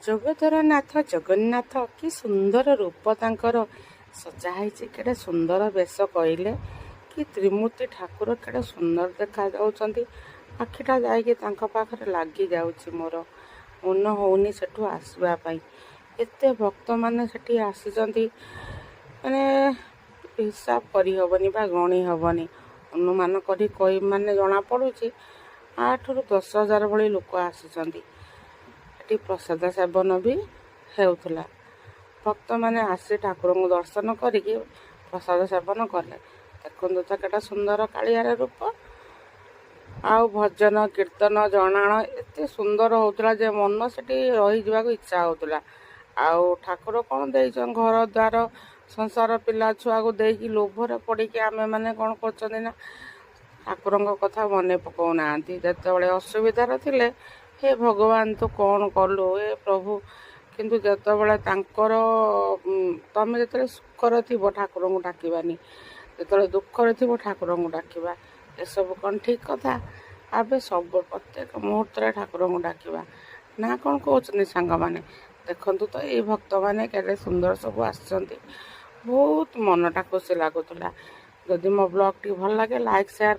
ଜଗତର ନାଥ ଜଗନ୍ନାଥ କି ସୁନ୍ଦର ରୂପ ତାଙ୍କର ସଜା ହେଇଛି। କେଡ଼େ ସୁନ୍ଦର ବେଶ କହିଲେ, କି ତ୍ରିମୂର୍ତ୍ତି ଠାକୁର କେଡ଼େ ସୁନ୍ଦର ଦେଖାଯାଉଛନ୍ତି। ଆଖିଟା ଯାଇକି ତାଙ୍କ ପାଖରେ ଲାଗି ଯାଉଛି, ମୋର ମନ ହେଉନି ସେଠୁ ଆସିବା ପାଇଁ। ଏତେ ଭକ୍ତମାନେ ସେଠି ଆସିଛନ୍ତି, ମାନେ ହିସାବ କରିହେବନି ବା ଗଣି ହେବନି। ଅନୁମାନ କରି ମାନେ ଜଣାପଡ଼ୁଛି 8ରୁ 10,000 ଭଳି ଲୋକ ଆସିଛନ୍ତି। ଏଠି ପ୍ରସାଦ ସେବନ ବି ହେଉଥିଲା। ଭକ୍ତମାନେ ଆସି ଠାକୁରଙ୍କୁ ଦର୍ଶନ କରିକି ପ୍ରସାଦ ସେବନ କଲେ। ଦେଖନ୍ତୁ ତ କେତେ ସୁନ୍ଦର କାଳିଆର ରୂପ। ଆଉ ଭଜନ କୀର୍ତ୍ତନ ଜଣାଣ ଏତେ ସୁନ୍ଦର ହେଉଥିଲା ଯେ ମନ ସେଠି ରହିଯିବାକୁ ଇଚ୍ଛା ହେଉଥିଲା। ଆଉ ଠାକୁର କ'ଣ ଦେଇଛନ୍ତି, ଘର ଦ୍ୱାର ସଂସାର ପିଲା ଛୁଆକୁ ଦେଇକି ଲୋଭରେ ପଡ଼ିକି ଆମେମାନେ କ'ଣ କରୁଛନ୍ତି ନା ଠାକୁରଙ୍କ କଥା ମନେ ପକାଉନାହାନ୍ତି। ଯେତେବେଳେ ଅସୁବିଧାରେ ଥିଲେ, ହେ ଭଗବାନ ତୁ କ'ଣ କଲୁ ହେ ପ୍ରଭୁ, କିନ୍ତୁ ଯେତେବେଳେ ତାଙ୍କର ତମେ ଯେତେବେଳେ ସୁଖରେ ଥିବ ଠାକୁରଙ୍କୁ ଡାକିବାନି, ଯେତେବେଳେ ଦୁଃଖରେ ଥିବ ଠାକୁରଙ୍କୁ ଡାକିବା। ଏସବୁ କ'ଣ ଠିକ୍ କଥା? ଆମେ ସବୁ ପ୍ରତ୍ୟେକ ମୁହୂର୍ତ୍ତରେ ଠାକୁରଙ୍କୁ ଡାକିବା ନା କ'ଣ କହୁଛନ୍ତି ସାଙ୍ଗମାନେ? ଦେଖନ୍ତୁ ତ ଏଇ ଭକ୍ତମାନେ କେତେ ସୁନ୍ଦର ସବୁ ଆସିଛନ୍ତି। ବହୁତ ମନଟା ଖୁସି ଲାଗୁଥିଲା। ଯଦି ମୋ ବ୍ଲଗ୍ଟି ଭଲ ଲାଗେ ଲାଇକ୍ ସେୟାର